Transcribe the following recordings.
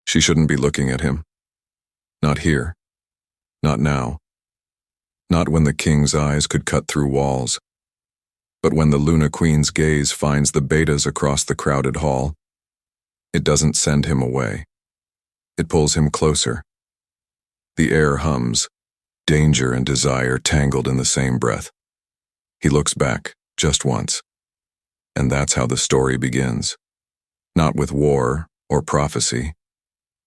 She shouldn't be looking at him. Not here. Not now. Not when the king's eyes could cut through walls. But when the Luna Queen's gaze finds the betas across the crowded hall, it doesn't send him away. It pulls him closer. The air hums, danger and desire tangled in the same breath. He looks back, just once. And that's how the story begins. Not with war or prophecy,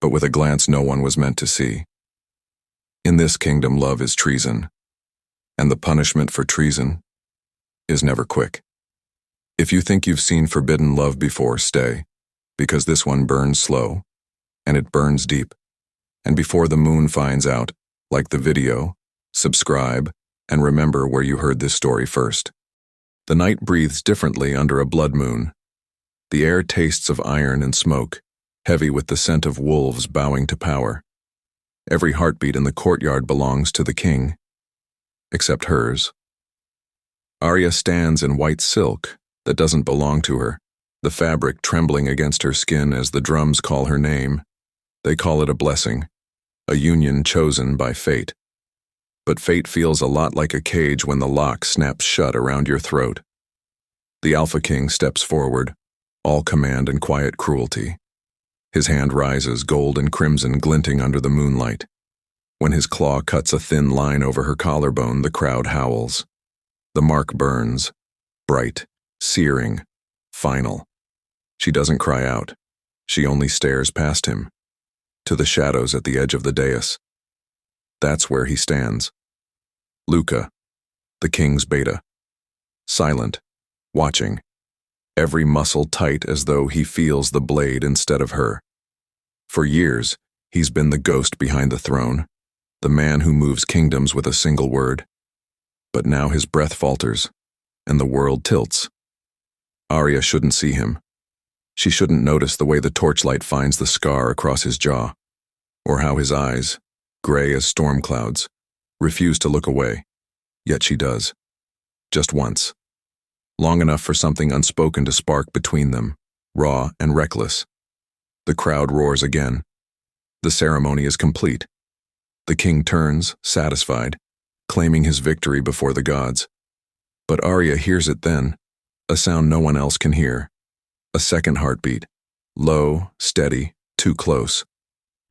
but with a glance no one was meant to see. In this kingdom, love is treason, and the punishment for treason is never quick. If you think you've seen forbidden love before, stay, because this one burns slow, and it burns deep. And before the moon finds out, like the video, subscribe, and remember where you heard this story first. The night breathes differently under a blood moon. The air tastes of iron and smoke, heavy with the scent of wolves bowing to power. Every heartbeat in the courtyard belongs to the king, except hers. Arya stands in white silk that doesn't belong to her, the fabric trembling against her skin as the drums call her name. They call it a blessing, a union chosen by fate. But fate feels a lot like a cage when the lock snaps shut around your throat. The Alpha King steps forward, all command and quiet cruelty. His hand rises, gold and crimson glinting under the moonlight. When his claw cuts a thin line over her collarbone, the crowd howls. The mark burns, bright, searing, final. She doesn't cry out. She only stares past him, to the shadows at the edge of the dais. That's where he stands. Luca, the king's beta. Silent, watching, every muscle tight as though he feels the blade instead of her. For years, he's been the ghost behind the throne, the man who moves kingdoms with a single word. But now his breath falters, and the world tilts. Arya shouldn't see him. She shouldn't notice the way the torchlight finds the scar across his jaw, or how his eyes, gray as storm clouds, refuse to look away. Yet she does. Just once. Long enough for something unspoken to spark between them, raw and reckless. The crowd roars again. The ceremony is complete. The king turns, satisfied, claiming his victory before the gods. But Arya hears it then, a sound no one else can hear. A second heartbeat, low, steady, too close.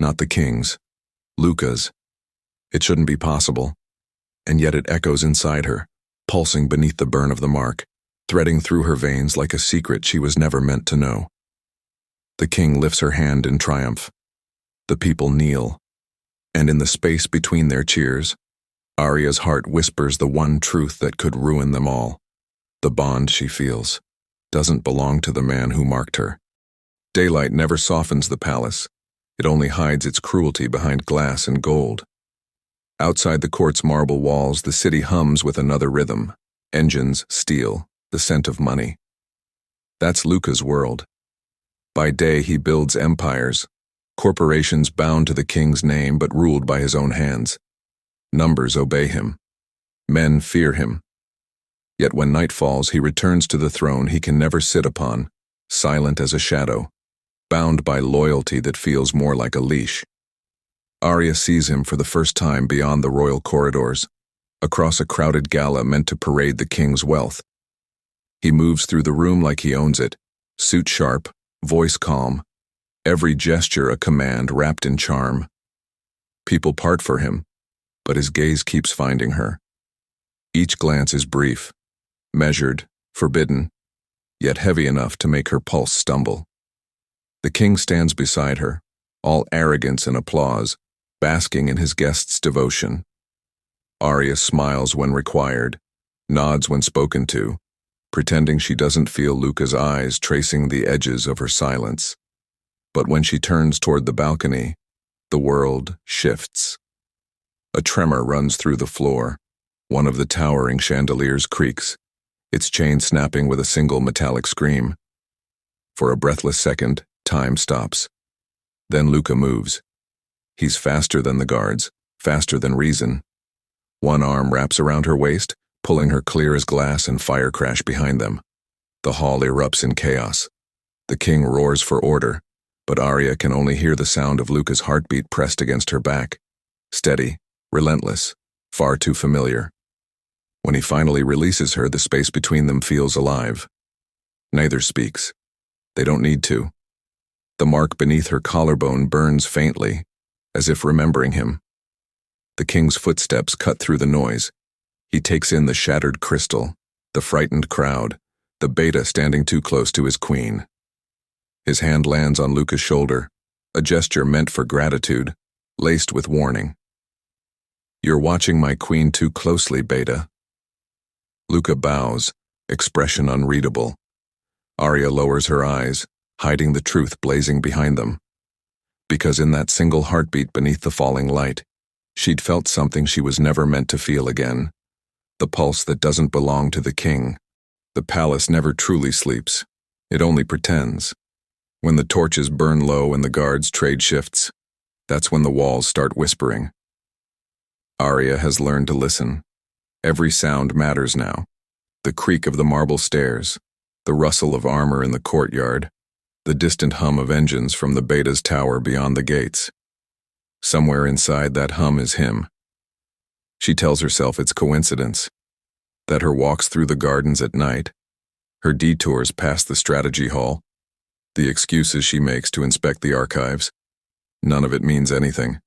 Not the king's, Luca's. It shouldn't be possible. And yet it echoes inside her, pulsing beneath the burn of the mark, threading through her veins like a secret she was never meant to know. The king lifts her hand in triumph. The people kneel. And in the space between their cheers, Arya's heart whispers the one truth that could ruin them all. The bond she feels doesn't belong to the man who marked her. Daylight never softens the palace. It only hides its cruelty behind glass and gold. Outside the court's marble walls, the city hums with another rhythm. Engines, steel, the scent of money. That's Luca's world. By day he builds empires, corporations bound to the king's name but ruled by his own hands. Numbers obey him. Men fear him. Yet when night falls, he returns to the throne he can never sit upon, silent as a shadow, bound by loyalty that feels more like a leash. Arya sees him for the first time beyond the royal corridors, across a crowded gala meant to parade the king's wealth. He moves through the room like he owns it, suit sharp, voice calm, every gesture a command wrapped in charm. People part for him, but his gaze keeps finding her. Each glance is brief, measured, forbidden, yet heavy enough to make her pulse stumble. The king stands beside her, all arrogance and applause, basking in his guest's devotion. Arya smiles when required, nods when spoken to, pretending she doesn't feel Luca's eyes tracing the edges of her silence. But when she turns toward the balcony, the world shifts. A tremor runs through the floor. One of the towering chandeliers creaks, its chain snapping with a single metallic scream. For a breathless second, time stops. Then Luca moves. He's faster than the guards, faster than reason. One arm wraps around her waist, pulling her clear as glass, and fire crash behind them. The hall erupts in chaos. The king roars for order, But Arya can only hear the sound of Luca's heartbeat pressed against her back. Steady, relentless, far too familiar. When he finally releases her, the space between them feels alive. Neither speaks. They don't need to. The mark beneath her collarbone burns faintly, as if remembering him. The king's footsteps cut through the noise. He takes in the shattered crystal, the frightened crowd, the beta standing too close to his queen. His hand lands on Luca's shoulder, a gesture meant for gratitude, laced with warning. "You're watching my queen too closely, beta." Luca bows, expression unreadable. Arya lowers her eyes, hiding the truth blazing behind them. Because in that single heartbeat beneath the falling light, she'd felt something she was never meant to feel again. The pulse that doesn't belong to the king. The palace never truly sleeps. It only pretends. When the torches burn low and the guards trade shifts, that's when the walls start whispering. Arya has learned to listen. Every sound matters now. The creak of the marble stairs, the rustle of armor in the courtyard, the distant hum of engines from the beta's tower beyond the gates. Somewhere inside that hum is him. She tells herself it's coincidence, that her walks through the gardens at night, her detours past the strategy hall, the excuses she makes to inspect the archives, none of it means anything.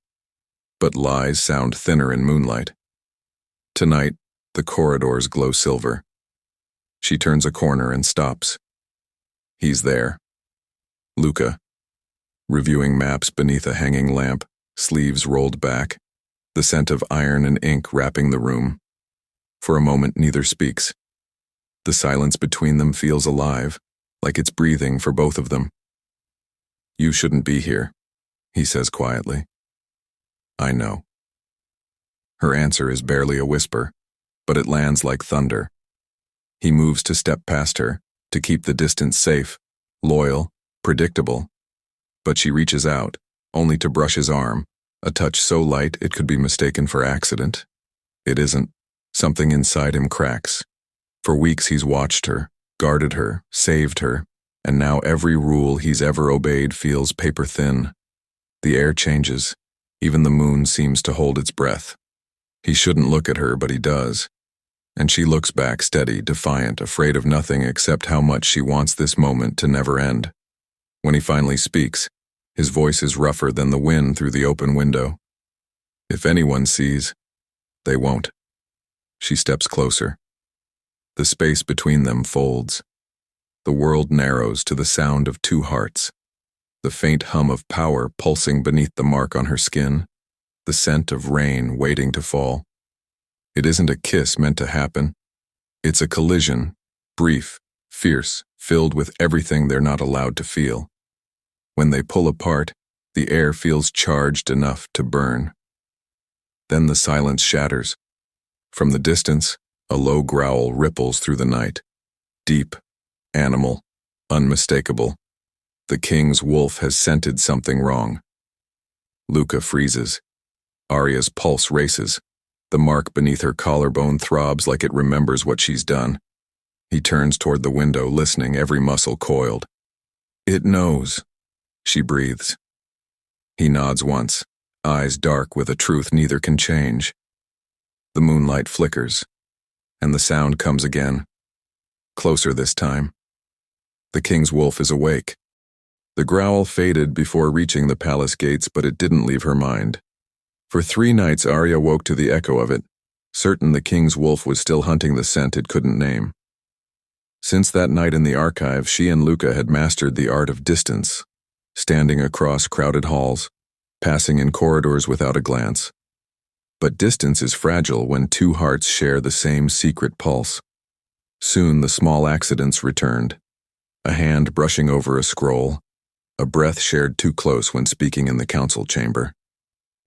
But lies sound thinner in moonlight. Tonight, the corridors glow silver. She turns a corner and stops. He's there. Luca, reviewing maps beneath a hanging lamp, sleeves rolled back, the scent of iron and ink wrapping the room. For a moment, neither speaks. The silence between them feels alive, like it's breathing for both of them. "You shouldn't be here," he says quietly. "I know." Her answer is barely a whisper, but it lands like thunder. He moves to step past her, to keep the distance safe, loyal, predictable. But she reaches out, only to brush his arm, a touch so light it could be mistaken for accident. It isn't. Something inside him cracks. For weeks he's watched her, guarded her, saved her, and now every rule he's ever obeyed feels paper thin. The air changes. Even the moon seems to hold its breath. He shouldn't look at her, but he does. And she looks back steady, defiant, afraid of nothing except how much she wants this moment to never end. When he finally speaks, his voice is rougher than the wind through the open window. "If anyone sees, they won't." She steps closer. The space between them folds. The world narrows to the sound of two hearts. The faint hum of power pulsing beneath the mark on her skin. The scent of rain waiting to fall. It isn't a kiss meant to happen. It's a collision, brief, fierce, filled with everything they're not allowed to feel. When they pull apart, the air feels charged enough to burn. Then the silence shatters. From the distance, a low growl ripples through the night. Deep, animal, unmistakable. The king's wolf has scented something wrong. Luca freezes. Arya's pulse races. The mark beneath her collarbone throbs like it remembers what she's done. He turns toward the window, listening, every muscle coiled. "It knows," she breathes. He nods once, eyes dark with a truth neither can change. The moonlight flickers, and the sound comes again. Closer this time. The king's wolf is awake. The growl faded before reaching the palace gates, but it didn't leave her mind. For 3 nights Arya woke to the echo of it, certain the king's wolf was still hunting the scent it couldn't name. Since that night in the archive, she and Luca had mastered the art of distance, standing across crowded halls, passing in corridors without a glance. But distance is fragile when two hearts share the same secret pulse. Soon the small accidents returned. A hand brushing over a scroll, a breath shared too close when speaking in the council chamber.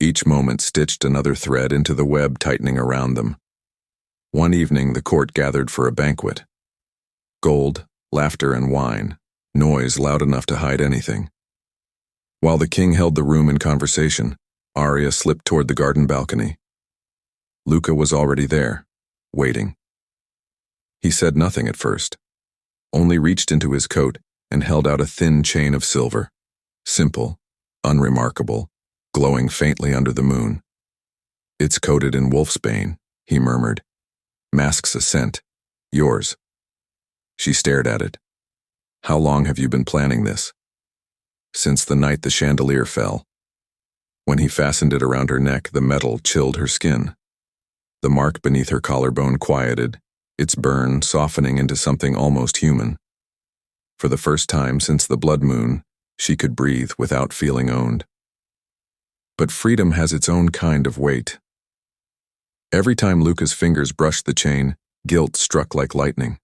Each moment stitched another thread into the web tightening around them. One evening the court gathered for a banquet. Gold, laughter, and wine, noise loud enough to hide anything. While the king held the room in conversation, Arya slipped toward the garden balcony. Luca was already there, waiting. He said nothing at first, only reached into his coat and held out a thin chain of silver. simple, unremarkable, glowing faintly under the moon. "It's coated in wolfsbane," he murmured. "Masks a scent. Yours." She stared at it. "How long have you been planning this?" "Since the night the chandelier fell." When he fastened it around her neck, the metal chilled her skin. The mark beneath her collarbone quieted, its burn softening into something almost human. For the first time since the blood moon, she could breathe without feeling owned. But freedom has its own kind of weight. Every time Luca's fingers brushed the chain, guilt struck like lightning.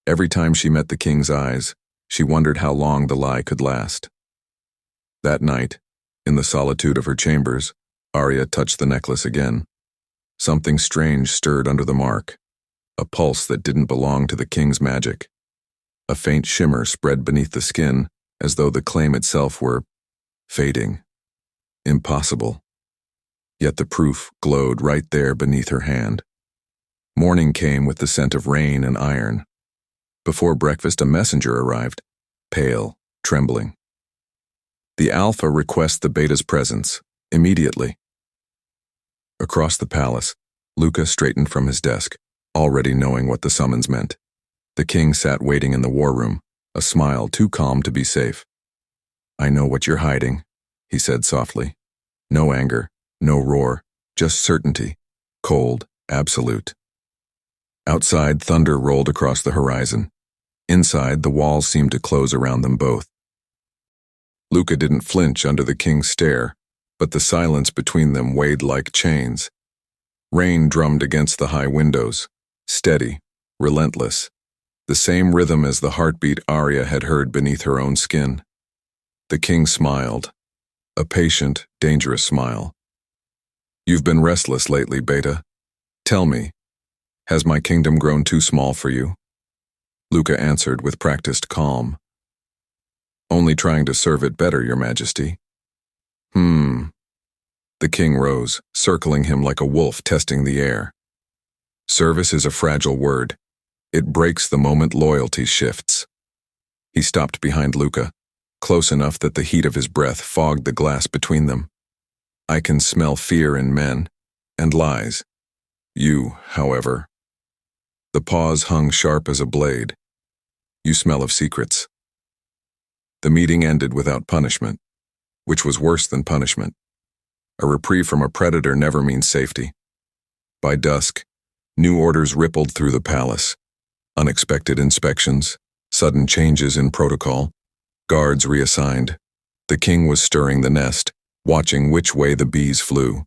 Every time she met the king's eyes, she wondered how long the lie could last. That night, in the solitude of her chambers, Arya touched the necklace again. Something strange stirred under the mark, a pulse that didn't belong to the king's magic. A faint shimmer spread beneath the skin, as though the claim itself were fading. Impossible. Yet the proof glowed right there beneath her hand. Morning came with the scent of rain and iron. Before breakfast, a messenger arrived, pale, trembling. "The Alpha requests the Beta's presence, immediately." Across the palace, Luca straightened from his desk, already knowing what the summons meant. The king sat waiting in the war room, a smile too calm to be safe. "I know what you're hiding," he said softly. No anger, no roar, just certainty, cold, absolute. Outside, thunder rolled across the horizon. Inside, the walls seemed to close around them both. Luca didn't flinch under the king's stare, but the silence between them weighed like chains. Rain drummed against the high windows, steady, relentless, the same rhythm as the heartbeat Arya had heard beneath her own skin. The king smiled, a patient, dangerous smile. "You've been restless lately, Beta. Tell me, has my kingdom grown too small for you?" Luca answered with practiced calm. "Only trying to serve it better, Your Majesty." The king rose, circling him like a wolf testing the air. "Service is a fragile word. It breaks the moment loyalty shifts." He stopped behind Luca, close enough that the heat of his breath fogged the glass between them. "I can smell fear in men, and lies. You, however." The pause hung sharp as a blade. "You smell of secrets." The meeting ended without punishment, which was worse than punishment. A reprieve from a predator never means safety. By dusk, new orders rippled through the palace. Unexpected inspections, sudden changes in protocol, guards reassigned. The king was stirring the nest, watching which way the bees flew.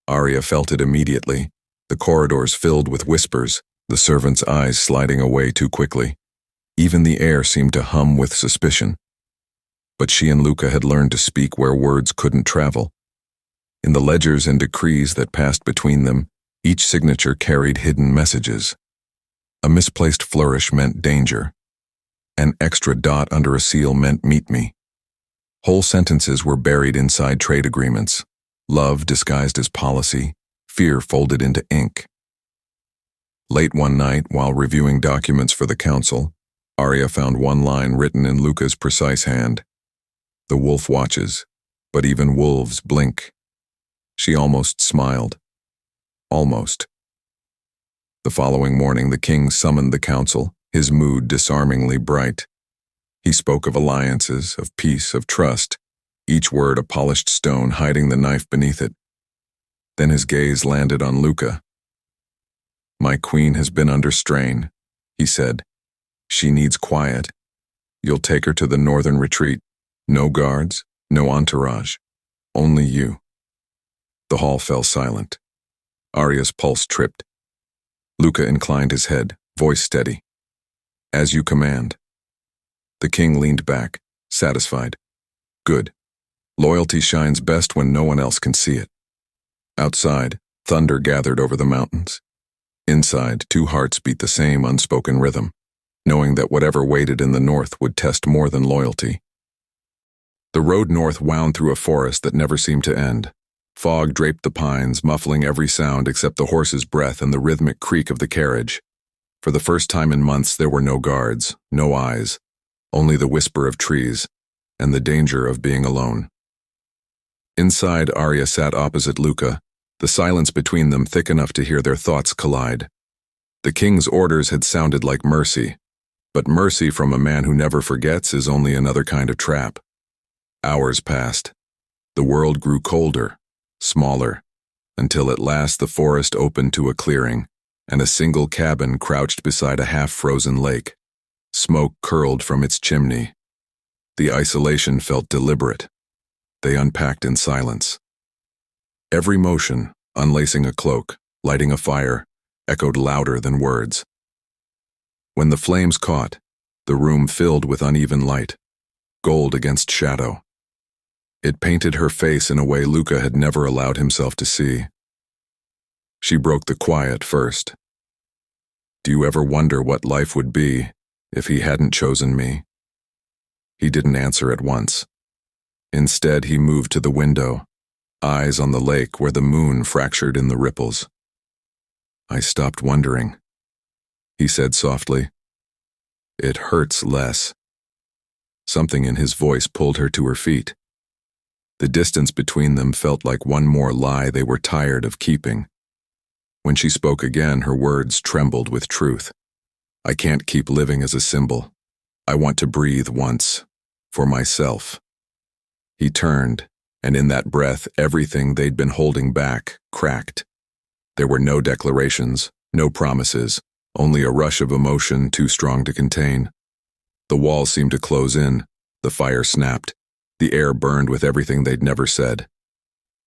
Arya felt it immediately, the corridors filled with whispers, the servants' eyes sliding away too quickly. Even the air seemed to hum with suspicion. But she and Luca had learned to speak where words couldn't travel. In the ledgers and decrees that passed between them, each signature carried hidden messages. A misplaced flourish meant danger. An extra dot under a seal meant meet me. Whole sentences were buried inside trade agreements, love disguised as policy, fear folded into ink. Late one night, while reviewing documents for the council, Arya found one line written in Luca's precise hand. "The wolf watches, but even wolves blink." She almost smiled. Almost. The following morning, the king summoned the council, his mood disarmingly bright. He spoke of alliances, of peace, of trust, each word a polished stone hiding the knife beneath it. Then his gaze landed on Luca. "My queen has been under strain," he said. "She needs quiet. You'll take her to the northern retreat. No guards, no entourage, only you." The hall fell silent. Arya's pulse tripped. Luca inclined his head, voice steady. "As you command." The king leaned back, satisfied. "Good. Loyalty shines best when no one else can see it." Outside, thunder gathered over the mountains. Inside, two hearts beat the same unspoken rhythm, knowing that whatever waited in the north would test more than loyalty. The road north wound through a forest that never seemed to end. Fog draped the pines, muffling every sound except the horse's breath and the rhythmic creak of the carriage. For the first time in months, there were no guards, no eyes, only the whisper of trees, and the danger of being alone. Inside, Arya sat opposite Luca, the silence between them thick enough to hear their thoughts collide. The king's orders had sounded like mercy, but mercy from a man who never forgets is only another kind of trap. Hours passed. The world grew colder, smaller, until at last the forest opened to a clearing, and a single cabin crouched beside a half-frozen lake. Smoke curled from its chimney. The isolation felt deliberate. They unpacked in silence. Every motion, unlacing a cloak, lighting a fire, echoed louder than words. When the flames caught, the room filled with uneven light, gold against shadow. It painted her face in a way Luca had never allowed himself to see. She broke the quiet first. "Do you ever wonder what life would be if he hadn't chosen me?" He didn't answer at once. Instead, he moved to the window, eyes on the lake where the moon fractured in the ripples. "I stopped wondering," he said softly. "It hurts less." Something in his voice pulled her to her feet. The distance between them felt like one more lie they were tired of keeping. When she spoke again, her words trembled with truth. "I can't keep living as a symbol. I want to breathe once, for myself." He turned, and in that breath, everything they'd been holding back cracked. There were no declarations, no promises, only a rush of emotion too strong to contain. The wall seemed to close in, the fire snapped, the air burned with everything they'd never said.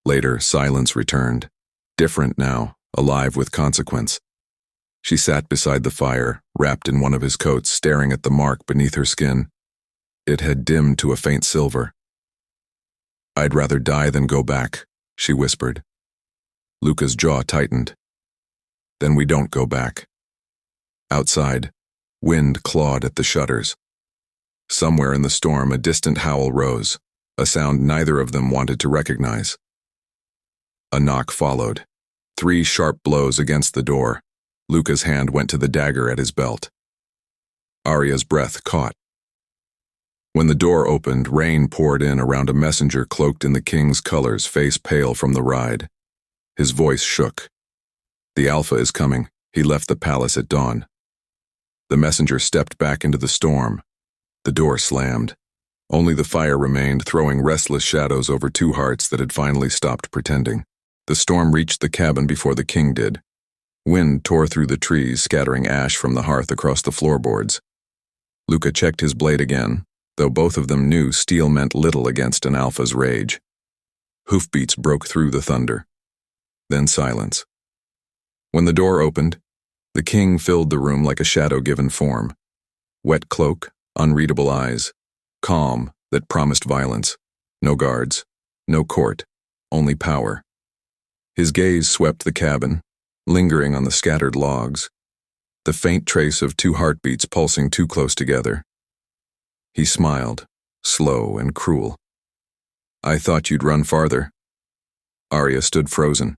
Later, silence returned, different now, alive with consequence. She sat beside the fire, wrapped in one of his coats, staring at the mark beneath her skin. It had dimmed to a faint silver. "I'd rather die than go back," she whispered. Luca's jaw tightened. "Then we don't go back." Outside, wind clawed at the shutters. Somewhere in the storm, a distant howl rose, a sound neither of them wanted to recognize. A knock followed. 3 sharp blows against the door. Luca's hand went to the dagger at his belt. Arya's breath caught. When the door opened, rain poured in around a messenger cloaked in the king's colors, face pale from the ride. His voice shook. "The Alpha is coming. He left the palace at dawn." The messenger stepped back into the storm. The door slammed. Only the fire remained, throwing restless shadows over 2 hearts that had finally stopped pretending. The storm reached the cabin before the king did. Wind tore through the trees, scattering ash from the hearth across the floorboards. Luca checked his blade again, though both of them knew steel meant little against an Alpha's rage. Hoofbeats broke through the thunder. Then silence. When the door opened, the king filled the room like a shadow given form. Wet cloak, unreadable eyes, calm that promised violence. No guards, no court, only power. His gaze swept the cabin, lingering on the scattered logs, the faint trace of 2 heartbeats pulsing too close together. He smiled, slow and cruel. "I thought you'd run farther." Arya stood frozen.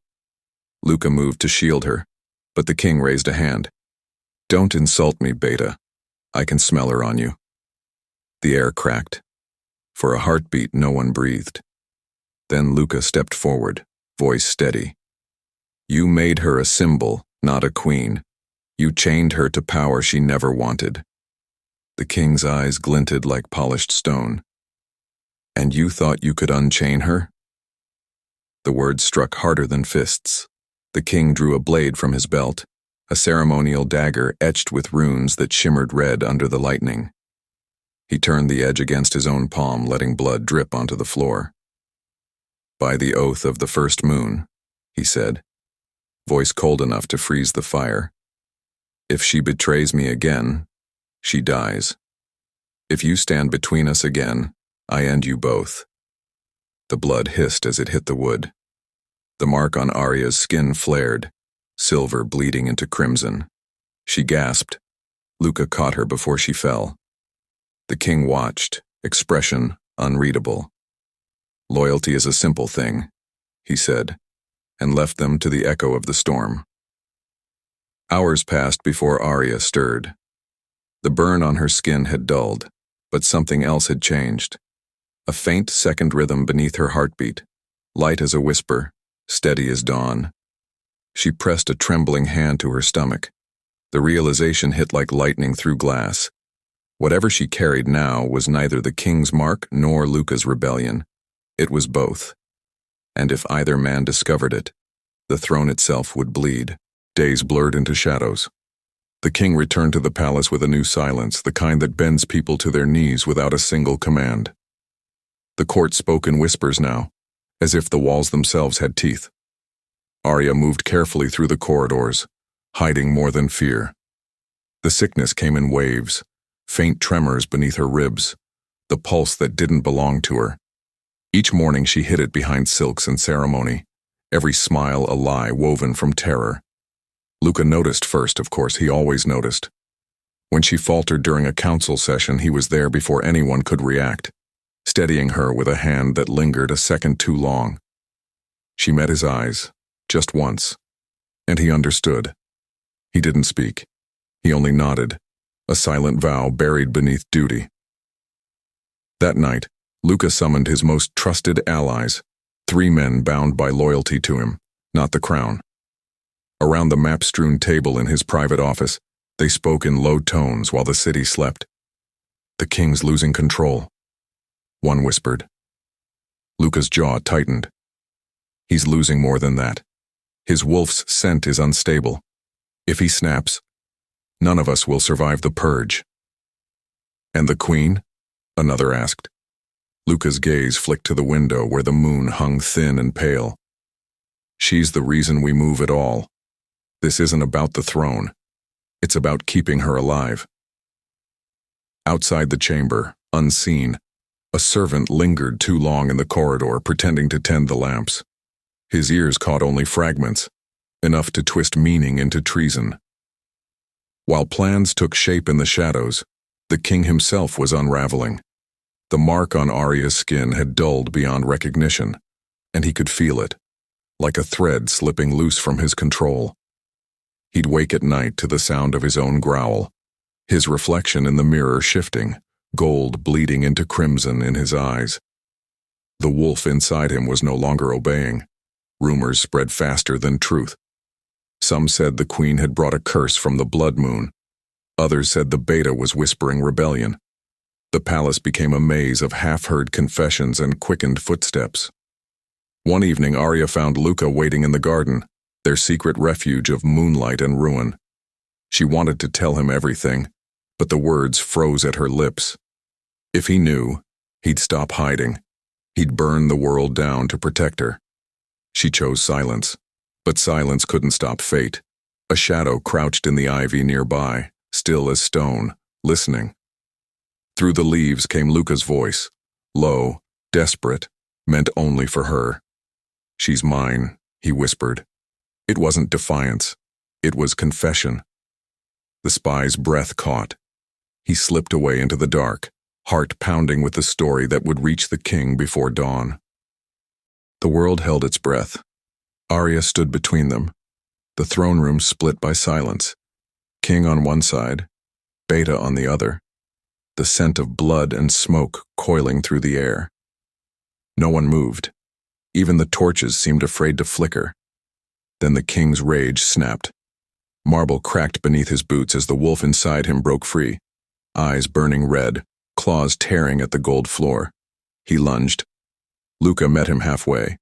Luca moved to shield her, but the king raised a hand. "Don't insult me, Beta. I can smell her on you." The air cracked. For a heartbeat, no one breathed. Then Luca stepped forward, voice steady. "You made her a symbol, not a queen. You chained her to power she never wanted." The king's eyes glinted like polished stone. "And you thought you could unchain her?" The words struck harder than fists. The king drew a blade from his belt, a ceremonial dagger etched with runes that shimmered red under the lightning. He turned the edge against his own palm, letting blood drip onto the floor. "By the oath of the first moon," he said, voice cold enough to freeze the fire. "If she betrays me again, she dies. If you stand between us again, I end you both." The blood hissed as it hit the wood. The mark on Arya's skin flared, silver bleeding into crimson. She gasped. Luca caught her before she fell. The king watched, expression unreadable. "Loyalty is a simple thing," he said, and left them to the echo of the storm. Hours passed before Arya stirred. The burn on her skin had dulled, but something else had changed. a faint second rhythm beneath her heartbeat, light as a whisper, steady as dawn. She pressed a trembling hand to her stomach. The realization hit like lightning through glass. Whatever she carried now was neither the king's mark nor Luca's rebellion. It was both. And if either man discovered it, the throne itself would bleed. Days blurred into shadows. The king returned to the palace with a new silence, the kind that bends people to their knees without a single command. The court spoke in whispers now, as if the walls themselves had teeth. Arya moved carefully through the corridors, hiding more than fear. The sickness came in waves, faint tremors beneath her ribs, the pulse that didn't belong to her. Each morning she hid it behind silks and ceremony, every smile a lie woven from terror. Luca noticed first, of course, he always noticed. When she faltered during a council session, he was there before anyone could react, steadying her with a hand that lingered a second too long. She met his eyes, just once, and he understood. He didn't speak. He only nodded, a silent vow buried beneath duty. That night, Luca summoned his most trusted allies, 3 men bound by loyalty to him, not the crown. Around the map-strewn table in his private office, they spoke in low tones while the city slept. "The king's losing control," one whispered. Luca's jaw tightened. "He's losing more than that. His wolf's scent is unstable. If he snaps, none of us will survive the purge." "And the queen?" another asked. Luca's gaze flicked to the window where the moon hung thin and pale. "She's the reason we move at all. This isn't about the throne. It's about keeping her alive." Outside the chamber, unseen, a servant lingered too long in the corridor, pretending to tend the lamps. His ears caught only fragments, enough to twist meaning into treason. While plans took shape in the shadows, the king himself was unraveling. The mark on Arya's skin had dulled beyond recognition, and he could feel it, like a thread slipping loose from his control. He'd wake at night to the sound of his own growl, his reflection in the mirror shifting, gold bleeding into crimson in his eyes. The wolf inside him was no longer obeying. Rumors spread faster than truth. Some said the queen had brought a curse from the blood moon. Others said the beta was whispering rebellion. The palace became a maze of half-heard confessions and quickened footsteps. One evening, Arya found Luca waiting in the garden, their secret refuge of moonlight and ruin. She wanted to tell him everything, but the words froze at her lips. If he knew, he'd stop hiding. He'd burn the world down to protect her. She chose silence, but silence couldn't stop fate. A shadow crouched in the ivy nearby, still as stone, listening. Through the leaves came Luca's voice, low, desperate, meant only for her. "She's mine," he whispered. It wasn't defiance. It was confession. The spy's breath caught. He slipped away into the dark, heart pounding with the story that would reach the king before dawn. The world held its breath. Arya stood between them. The throne room split by silence. King on one side, Beta on the other. The scent of blood and smoke coiling through the air. No one moved. Even the torches seemed afraid to flicker. Then the king's rage snapped. Marble cracked beneath his boots as the wolf inside him broke free, eyes burning red, claws tearing at the gold floor. He lunged. Luca met him halfway.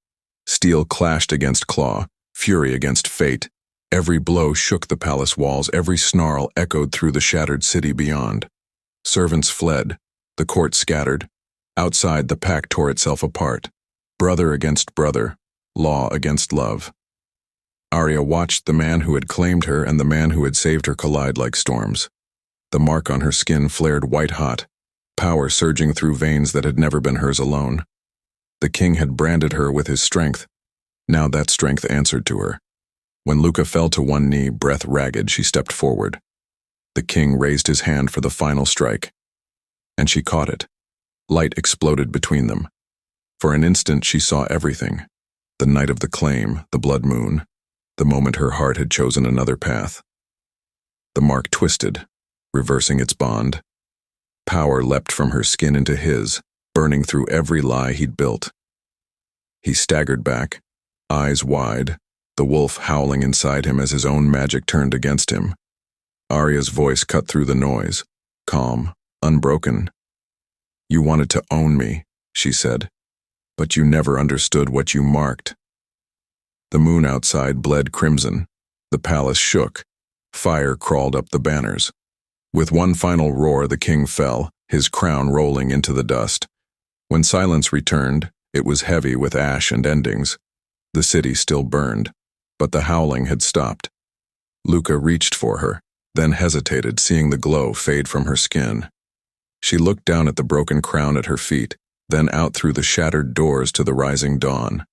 Steel clashed against claw, fury against fate. Every blow shook the palace walls, every snarl echoed through the shattered city beyond. Servants fled, the court scattered. Outside, the pack tore itself apart. Brother against brother, law against love. Arya watched the man who had claimed her and the man who had saved her collide like storms. The mark on her skin flared white-hot, power surging through veins that had never been hers alone. The king had branded her with his strength. Now that strength answered to her. When Luca fell to one knee, breath ragged, she stepped forward. The king raised his hand for the final strike. And she caught it. Light exploded between them. For an instant she saw everything. The night of the claim, the blood moon, the moment her heart had chosen another path. The mark twisted, reversing its bond. Power leapt from her skin into his, burning through every lie he'd built. He staggered back, eyes wide, the wolf howling inside him as his own magic turned against him. Arya's voice cut through the noise, calm, unbroken. "You wanted to own me," she said, "but you never understood what you marked." The moon outside bled crimson. The palace shook. Fire crawled up the banners. With one final roar, the king fell, his crown rolling into the dust. When silence returned, it was heavy with ash and endings. The city still burned, but the howling had stopped. Luca reached for her, then hesitated, seeing the glow fade from her skin. She looked down at the broken crown at her feet, then out through the shattered doors to the rising dawn.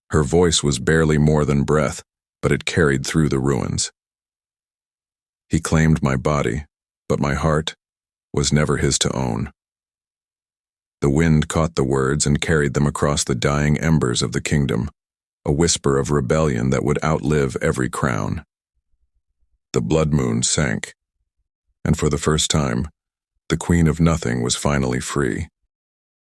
Her voice was barely more than breath, but it carried through the ruins. "He claimed my body, but my heart was never his to own." The wind caught the words and carried them across the dying embers of the kingdom, a whisper of rebellion that would outlive every crown. The blood moon sank, and for the first time, the Queen of Nothing was finally free.